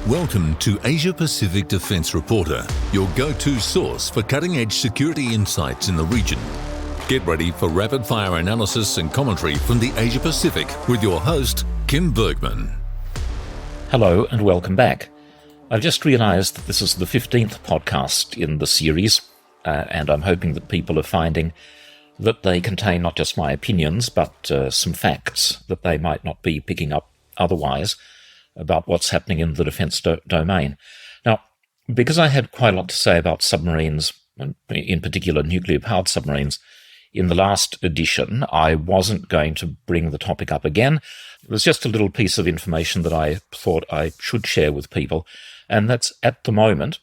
Welcome to Asia Pacific Defence Reporter, your go-to source for cutting-edge security insights in the region. Get ready for rapid-fire analysis and commentary from the Asia Pacific with your host, Kim Bergman. Hello and welcome back. I've just realised that this is the 15th podcast in the series, and I'm hoping that people are finding that they contain not just my opinions, but some facts that they might not be picking up otherwise about what's happening in the defence domain. Now, because I had quite a lot to say about submarines, and in particular nuclear-powered submarines, in the last edition, I wasn't going to bring the topic up again. It was just a little piece of information that I thought I should share with people, and that's at the moment,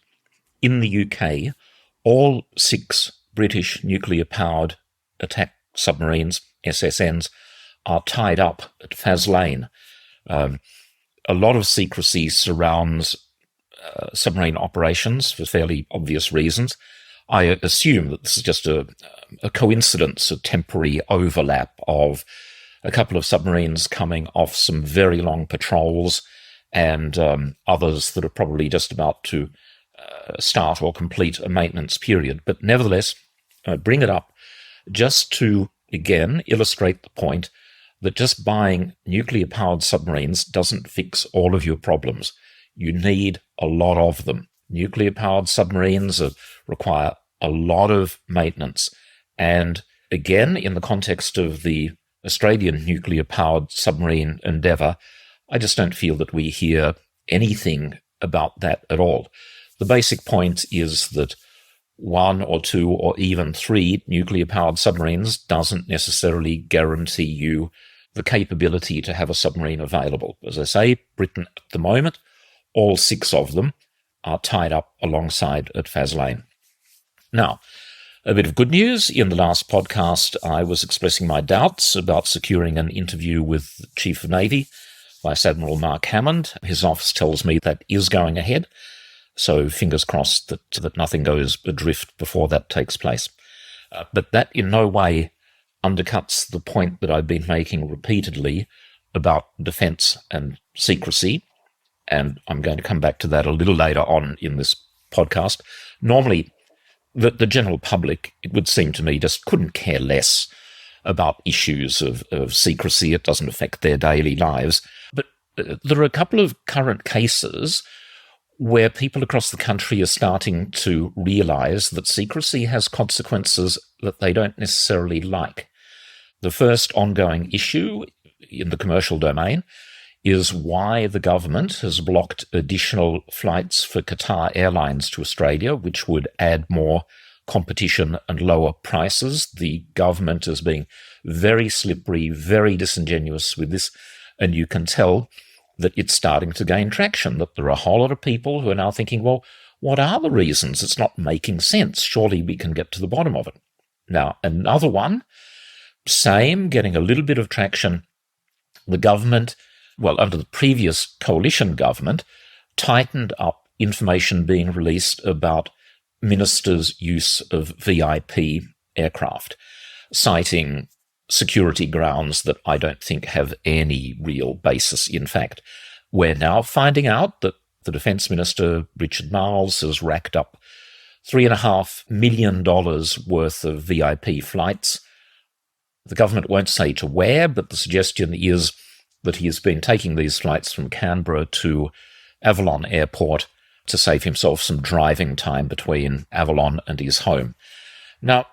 in the UK, all 6 British nuclear-powered attack submarines, SSNs, are tied up at Faslane. A lot of secrecy surrounds submarine operations for fairly obvious reasons. I assume that this is just a coincidence, a temporary overlap of a couple of submarines coming off some very long patrols and others that are probably just about to start or complete a maintenance period. But nevertheless, I bring it up just to, again, illustrate the point that just buying nuclear-powered submarines doesn't fix all of your problems. You need a lot of them. Nuclear-powered submarines require a lot of maintenance. And again, in the context of the Australian nuclear-powered submarine endeavour, I just don't feel that we hear anything about that at all. The basic point is that 1 or 2 or even 3 nuclear-powered submarines doesn't necessarily guarantee you the capability to have a submarine available. As I say, Britain at the moment, all 6 of them are tied up alongside at Faslane. Now, a bit of good news. In the last podcast, I was expressing my doubts about securing an interview with the Chief of Navy, Vice Admiral Mark Hammond. His office tells me that is going ahead, so fingers crossed that nothing goes adrift before that takes place. But that in no way undercuts the point that I've been making repeatedly about defence and secrecy, and I'm going to come back to that a little later on in this podcast. Normally, the general public, it would seem to me, just couldn't care less about issues of secrecy. It doesn't affect their daily lives. But there are a couple of current cases where people across the country are starting to realise that secrecy has consequences that they don't necessarily like. The first ongoing issue in the commercial domain is why the government has blocked additional flights for Qatar Airlines to Australia, which would add more competition and lower prices. The government is being very slippery, very disingenuous with this, and you can tell that it's starting to gain traction, that there are a whole lot of people who are now thinking, well, what are the reasons? It's not making sense. Surely we can get to the bottom of it. Now, another one, same, getting a little bit of traction. The government, well, under the previous coalition government, tightened up information being released about ministers' use of VIP aircraft, citing security grounds that I don't think have any real basis in fact. We're now finding out that the Defence Minister, Richard Marles, has racked up $3.5 million worth of VIP flights. The government won't say to where, but the suggestion is that he has been taking these flights from Canberra to Avalon Airport to save himself some driving time between Avalon and his home. Now,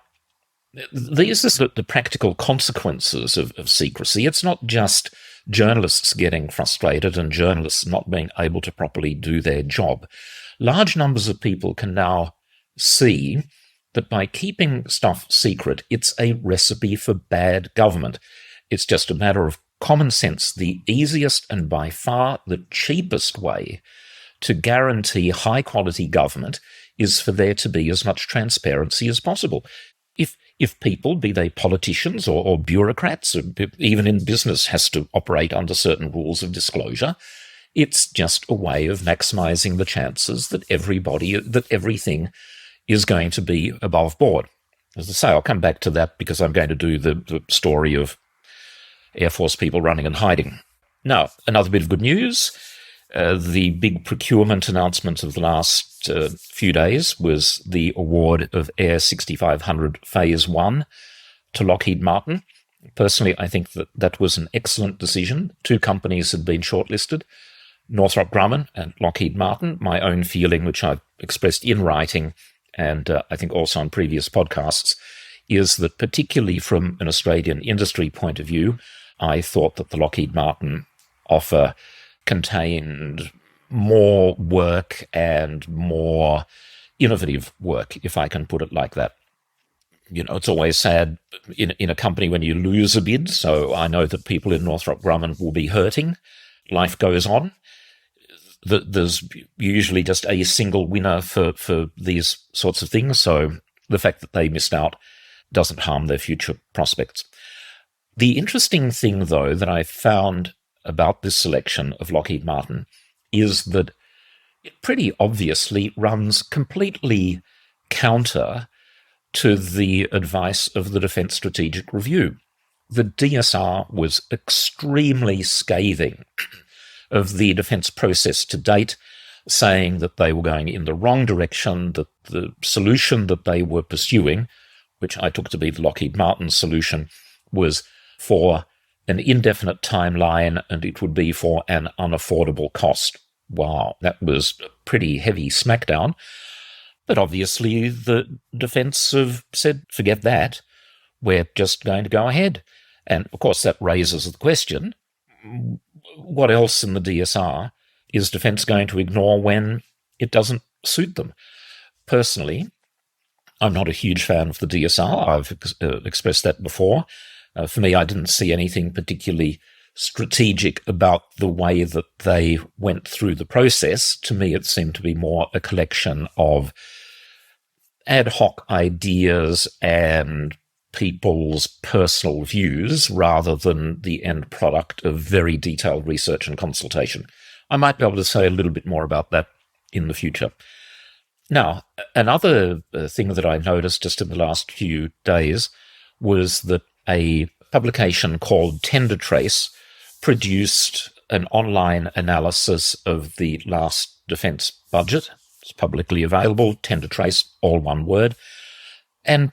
these are the practical consequences of secrecy. It's not just journalists getting frustrated and journalists not being able to properly do their job. Large numbers of people can now see that by keeping stuff secret, it's a recipe for bad government. It's just a matter of common sense. The easiest and by far the cheapest way to guarantee high-quality government is for there to be as much transparency as possible. If people, be they politicians or bureaucrats, or even in business, has to operate under certain rules of disclosure, it's just a way of maximising the chances that everything is going to be above board. As I say, I'll come back to that because I'm going to do the story of Air Force people running and hiding. Now, another bit of good news. The big procurement announcement of the last few days was the award of Air 6500 Phase 1 to Lockheed Martin. Personally, I think that was an excellent decision. 2 companies had been shortlisted, Northrop Grumman and Lockheed Martin. My own feeling, which I've expressed in writing and I think also on previous podcasts, is that particularly from an Australian industry point of view, I thought that the Lockheed Martin offer contained more work and more innovative work, if I can put it like that. You know, it's always sad in a company when you lose a bid, so I know that people in Northrop Grumman will be hurting. Life goes on. There's usually just a single winner for these sorts of things, so the fact that they missed out doesn't harm their future prospects. The interesting thing, though, that I found about this selection of Lockheed Martin is that it pretty obviously runs completely counter to the advice of the Defence Strategic Review. The DSR was extremely scathing of the defence process to date, saying that they were going in the wrong direction, that the solution that they were pursuing, which I took to be the Lockheed Martin solution, was for an indefinite timeline and it would be for an unaffordable cost. Wow, that was a pretty heavy smackdown. But obviously the defence have said, forget that, we're just going to go ahead. And of course that raises the question, what else in the DSR is defence going to ignore when it doesn't suit them? Personally, I'm not a huge fan of the DSR. I've expressed that before. For me, I didn't see anything particularly strategic about the way that they went through the process. To me, it seemed to be more a collection of ad hoc ideas and people's personal views rather than the end product of very detailed research and consultation. I might be able to say a little bit more about that in the future. Now, another thing that I noticed just in the last few days was that a publication called Tender Trace produced an online analysis of the last defence budget. It's publicly available, Tender Trace, all one word. And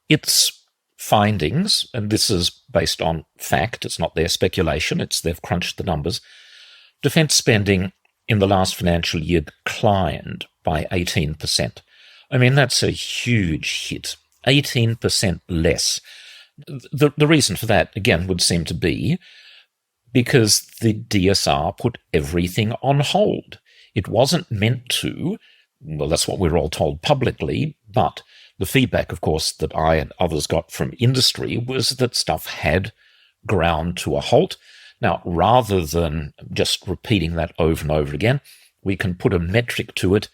its findings, and this is based on fact, it's not their speculation, they've crunched the numbers, defence spending in the last financial year declined by 18%. I mean, that's a huge hit. 18% less. The reason for that, again, would seem to be because the DSR put everything on hold. It wasn't meant to, well, that's what we're all told publicly, but the feedback, of course, that I and others got from industry was that stuff had ground to a halt. Now, rather than just repeating that over and over again, we can put a metric to it,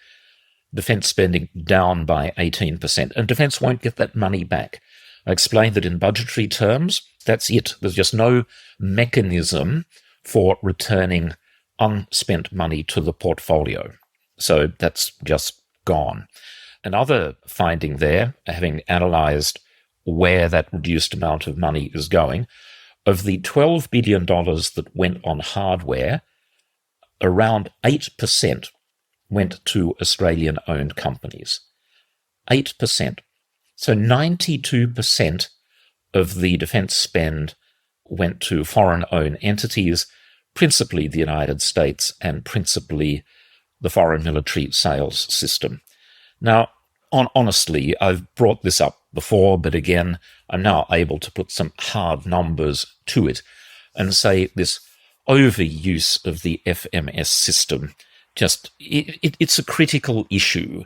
defence spending down by 18%, and defence won't get that money back. I explained that in budgetary terms, that's it. There's just no mechanism for returning unspent money to the portfolio. So that's just gone. Another finding there, having analysed where that reduced amount of money is going, of the $12 billion that went on hardware, around 8% went to Australian-owned companies. 8%. So 92% of the defence spend went to foreign-owned entities, principally the United States and principally the foreign military sales system. Now, honestly, I've brought this up before, but again, I'm now able to put some hard numbers to it and say this overuse of the FMS system, it's a critical issue.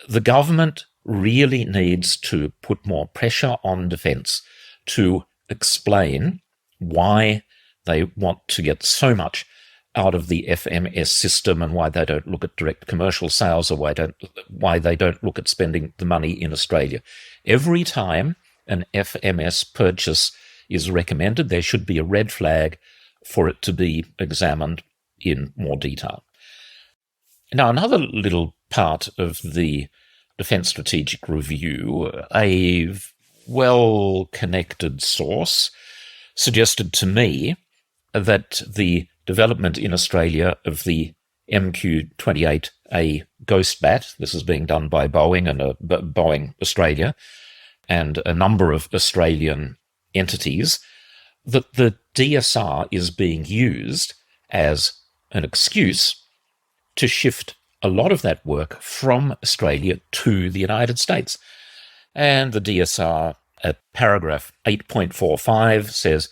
The government really needs to put more pressure on defence to explain why they want to get so much out of the FMS system and why they don't look at direct commercial sales or why they don't look at spending the money in Australia. Every time an FMS purchase is recommended, there should be a red flag for it to be examined in more detail. Now, another little part of the Defence Strategic Review, a well-connected source suggested to me that the development in Australia of the MQ-28A Ghost Bat. This is being done by Boeing and Boeing Australia and a number of Australian entities, that the DSR is being used as an excuse to shift a lot of that work from Australia to the United States. And the DSR at paragraph 8.45 says,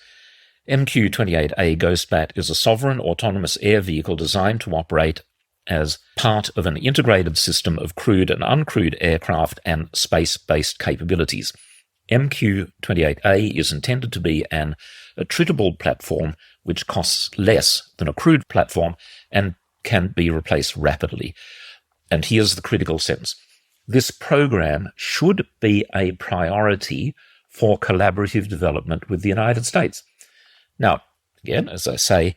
MQ-28A Ghost Bat is a sovereign autonomous air vehicle designed to operate as part of an integrated system of crewed and uncrewed aircraft and space-based capabilities. MQ-28A is intended to be an attritable platform which costs less than a crewed platform and can be replaced rapidly. And here's the critical sentence. This program should be a priority for collaborative development with the United States. Now, again, as I say,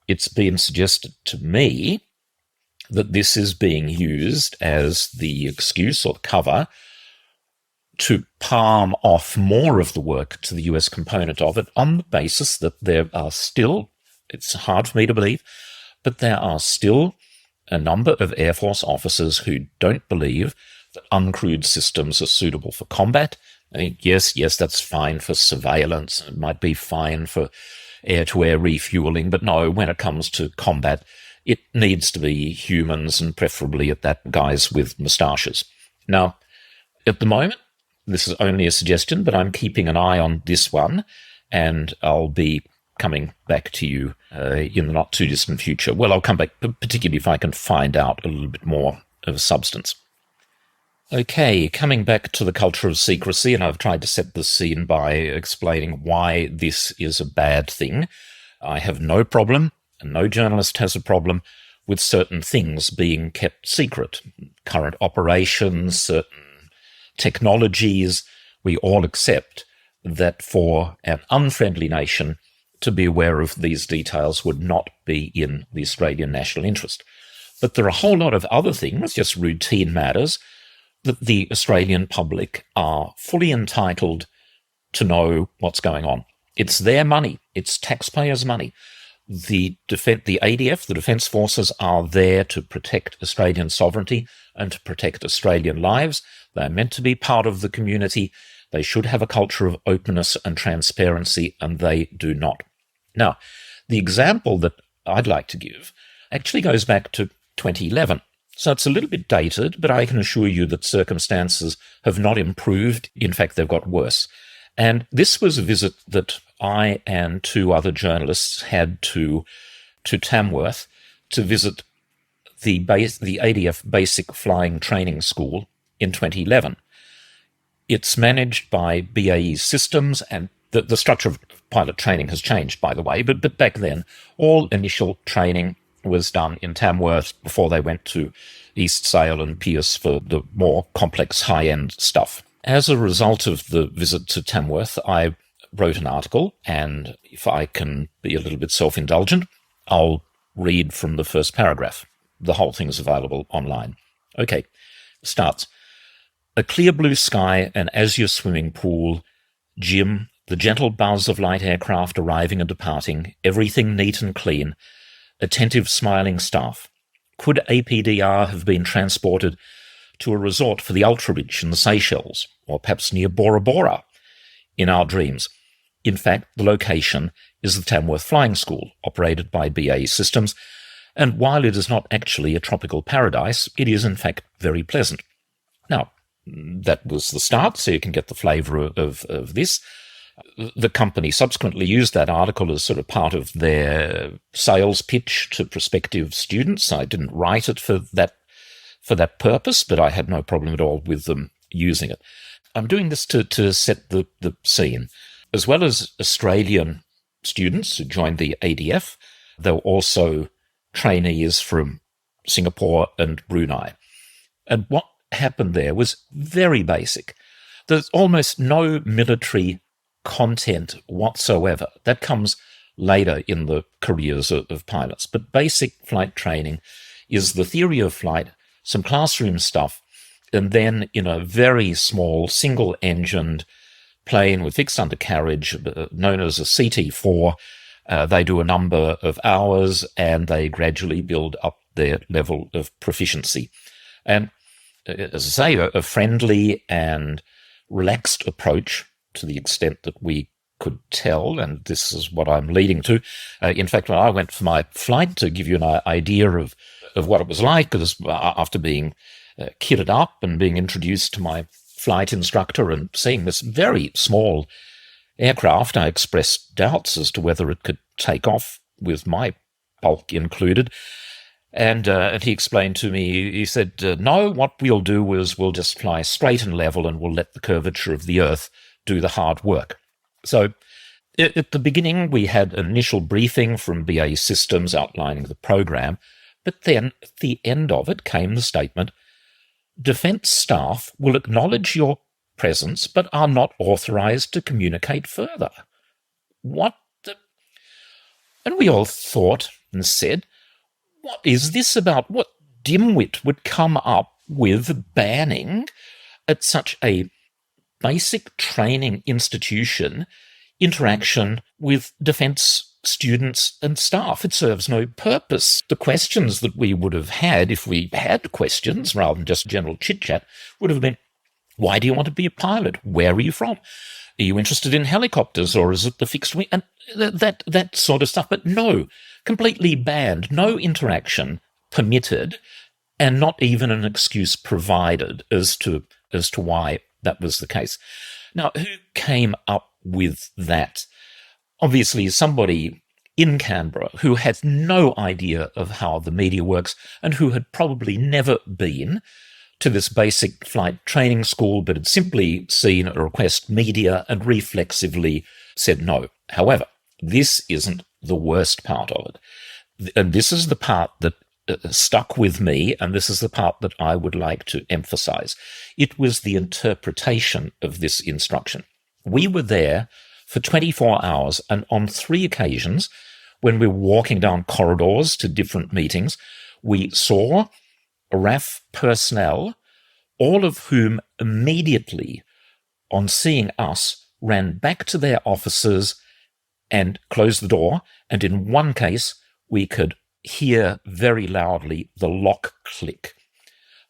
it's been suggested to me that this is being used as the excuse or the cover to palm off more of the work to the US component of it on the basis that there are still, it's hard for me to believe, but there are still a number of Air Force officers who don't believe that uncrewed systems are suitable for combat. I think, yes, that's fine for surveillance. It might be fine for air-to-air refueling, but no, when it comes to combat, it needs to be humans and preferably at that guys with moustaches. Now, at the moment, this is only a suggestion, but I'm keeping an eye on this one, and I'll be coming back to you in the not-too-distant future. Well, I'll come back, particularly if I can find out a little bit more of substance. Okay, coming back to the culture of secrecy, and I've tried to set the scene by explaining why this is a bad thing. I have no problem, and no journalist has a problem, with certain things being kept secret. Current operations, certain technologies, we all accept that for an unfriendly nation to be aware of these details would not be in the Australian national interest. But there are a whole lot of other things, just routine matters, that the Australian public are fully entitled to know what's going on. It's their money. It's taxpayers' money. The ADF, the Defence Forces, are there to protect Australian sovereignty and to protect Australian lives. They're meant to be part of the community. They should have a culture of openness and transparency, and they do not. Now, the example that I'd like to give actually goes back to 2011. So it's a little bit dated, but I can assure you that circumstances have not improved. In fact, they've got worse. And this was a visit that I and two other journalists had to Tamworth to visit the ADF Basic Flying Training School in 2011. It's managed by BAE Systems, and the structure of pilot training has changed, by the way, but back then, all initial training was done in Tamworth before they went to East Sale and Pearce for the more complex high-end stuff. As a result of the visit to Tamworth, I wrote an article, and if I can be a little bit self-indulgent, I'll read from the first paragraph. The whole thing is available online. Okay, starts. A clear blue sky, an azure swimming pool, gym, the gentle buzz of light aircraft arriving and departing, everything neat and clean, attentive smiling staff. Could APDR have been transported to a resort for the ultra-rich in the Seychelles, or perhaps near Bora Bora? In our dreams. In fact, the location is the Tamworth Flying School, operated by BAE Systems, and while it is not actually a tropical paradise, it is in fact very pleasant. Now, that was the start, so you can get the flavour of this. The company subsequently used that article as sort of part of their sales pitch to prospective students. I didn't write it for that purpose, but I had no problem at all with them using it. I'm doing this to set the scene. As well as Australian students who joined the ADF, there were also trainees from Singapore and Brunei. And what happened there was very basic. There's almost no military content whatsoever. That comes later in the careers of pilots. But basic flight training is the theory of flight, some classroom stuff, and then in a very small single-engined plane with fixed undercarriage, known as a CT-4, They do a number of hours and they gradually build up their level of proficiency. And as I say, a friendly and relaxed approach to the extent that we could tell, and this is what I'm leading to. In fact, when I went for my flight, to give you an idea of what it was like, because after being kitted up and being introduced to my flight instructor and seeing this very small aircraft, I expressed doubts as to whether it could take off with my bulk included. And he explained to me, he said, no, what we'll do is we'll just fly straight and level and we'll let the curvature of the Earth do the hard work. So at the beginning, we had an initial briefing from BAE Systems outlining the program, but then at the end of it came the statement, Defence staff will acknowledge your presence but are not authorised to communicate further. What the... And we all thought and said, what is this about? What dimwit would come up with banning at such a basic training institution interaction with defence students and staff? It serves no purpose. The questions that we would have had, if we had questions rather than just general chit-chat, would have been, why do you want to be a pilot? Where are you from? Are you interested in helicopters, or is it the fixed wing? And that sort of stuff. But no, completely banned, no interaction permitted, and not even an excuse provided as to why that was the case. Now, who came up with that? Obviously, somebody in Canberra who had no idea of how the media works and who had probably never been to this basic flight training school, but had simply seen a request media and reflexively said no. However, this isn't the worst part of it. And this is the part that stuck with me, and this is the part that I would like to emphasize. It was the interpretation of this instruction. We were there for 24 hours, and on 3 occasions, when we were walking down corridors to different meetings, we saw RAAF personnel, all of whom immediately, on seeing us, ran back to their offices and closed the door, and in one case, we could hear very loudly the lock click.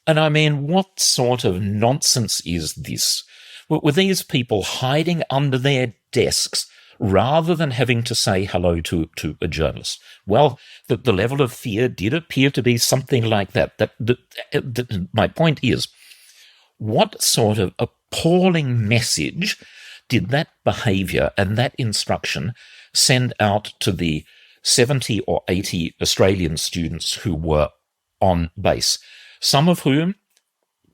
And I mean, what sort of nonsense is this? Were these people hiding under their desks rather than having to say hello to a journalist? Well, the level of fear did appear to be something like that. My point is, what sort of appalling message did that behaviour and that instruction send out to the 70 or 80 Australian students who were on base, some of whom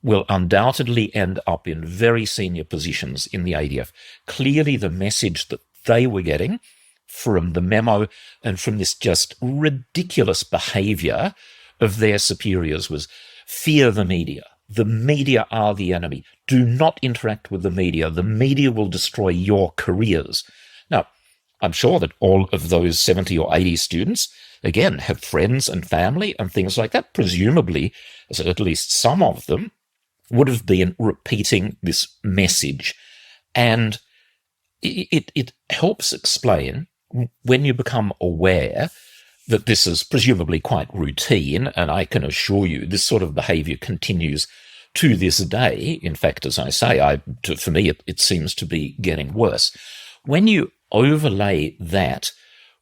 will undoubtedly end up in very senior positions in the ADF? Clearly the message that they were getting from the memo and from this just ridiculous behaviour of their superiors was, fear the media. The media are the enemy. Do not interact with the media. The media will destroy your careers. Now, I'm sure that all of those 70 or 80 students, again, have friends and family and things like that. Presumably, at least some of them would have been repeating this message. And it helps explain, when you become aware that this is presumably quite routine, and I can assure you this sort of behaviour continues to this day. In fact, as I say, for me, it seems to be getting worse. When you overlay that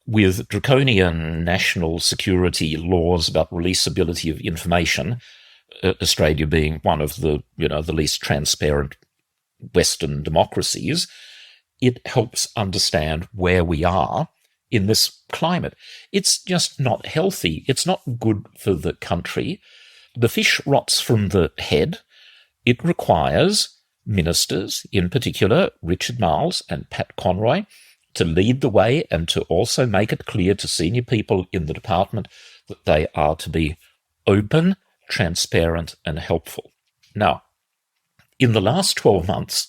with draconian national security laws about releasability of information, Australia being one of the least transparent Western democracies, it helps understand where we are in this climate. It's just not healthy. It's not good for the country. The fish rots from the head. It requires ministers, in particular Richard Marles and Pat Conroy, to lead the way and to also make it clear to senior people in the department that they are to be open, transparent, and helpful. Now, in the last 12 months,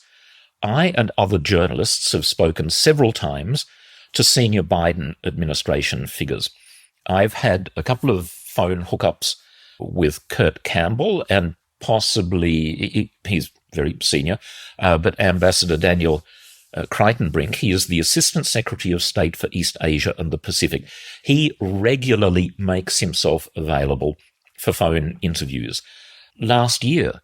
I and other journalists have spoken several times to senior Biden administration figures. I've had a couple of phone hookups with Kurt Campbell and possibly, he's very senior, but Ambassador Daniel Crichtonbrink. He is the Assistant Secretary of State for East Asia and the Pacific. He regularly makes himself available for phone interviews. Last year,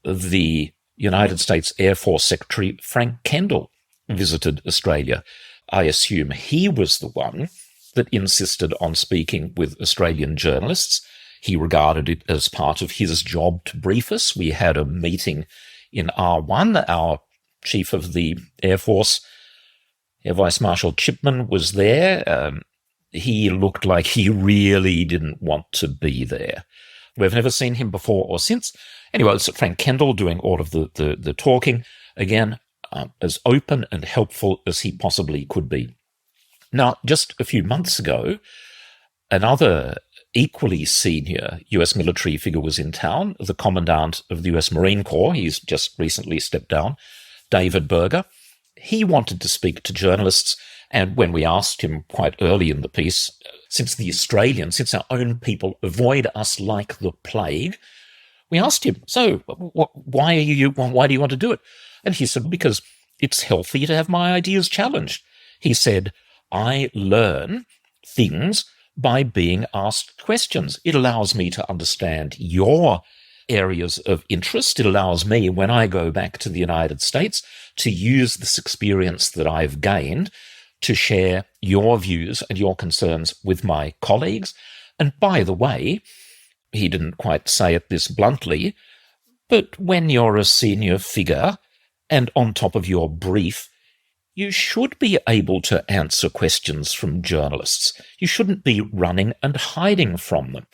the United States Air Force Secretary Frank Kendall visited Australia. I assume he was the one that insisted on speaking with Australian journalists. He regarded it as part of his job to brief us. We had a meeting in R1. Our Chief of the Air Force, Air Vice Marshal Chipman, was there. He looked like he really didn't want to be there. We've never seen him before or since. Anyway, it's Frank Kendall doing all of the talking. Again, as open and helpful as he possibly could be. Now, just a few months ago, another equally senior US military figure was in town, the Commandant of the US Marine Corps. He's just recently stepped down, David Berger. He wanted to speak to journalists, and when we asked him quite early in the piece, since our own people avoid us like the plague, we asked him, so why do you want to do it? And he said, because it's healthy to have my ideas challenged. He said, I learn things by being asked questions. It allows me to understand your areas of interest. It allows me, when I go back to the United States, to use this experience that I've gained to share your views and your concerns with my colleagues. And by the way, he didn't quite say it this bluntly, but when you're a senior figure and on top of your brief, you should be able to answer questions from journalists. You shouldn't be running and hiding from them.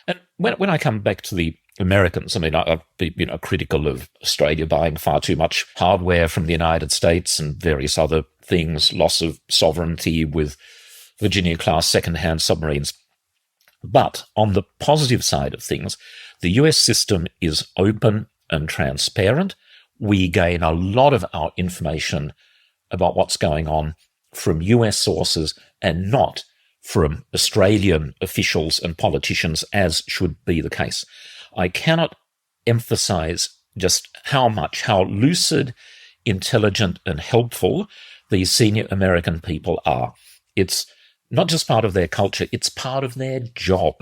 And when I come back to the Americans, I mean, I've been critical of Australia buying far too much hardware from the United States and various other things, loss of sovereignty with Virginia-class second-hand submarines. But on the positive side of things, the US system is open and transparent. We gain a lot of our information about what's going on from US sources and not from Australian officials and politicians, as should be the case. I cannot emphasize just how lucid, intelligent, and helpful these senior American people are. It's not just part of their culture, it's part of their job.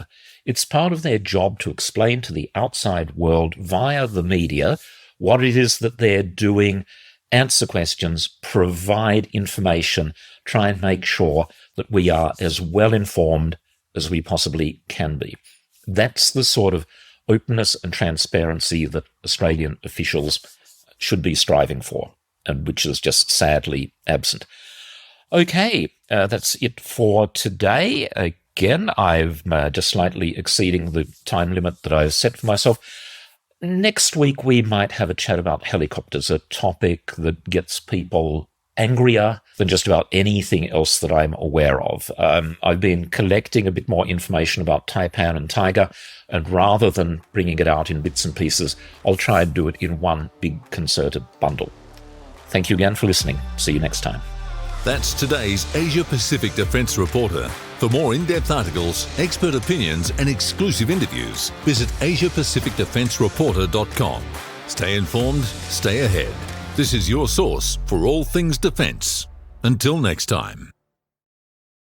It's part of their job to explain to the outside world via the media what it is that they're doing, answer questions, provide information, try and make sure that we are as well informed as we possibly can be. That's the sort of openness and transparency that Australian officials should be striving for, and which is just sadly absent. Okay, that's it for today. Again, I'm just slightly exceeding the time limit that I've set for myself. Next week, we might have a chat about helicopters, a topic that gets people angrier than just about anything else that I'm aware of. I've been collecting a bit more information about Taipan and Tiger, and rather than bringing it out in bits and pieces, I'll try and do it in one big concerted bundle. Thank you again for listening. See you next time. That's today's Asia Pacific Defence Reporter. For more in-depth articles, expert opinions and exclusive interviews, visit AsiaPacificDefenceReporter.com. Stay informed, stay ahead. This is your source for all things defence. Until next time.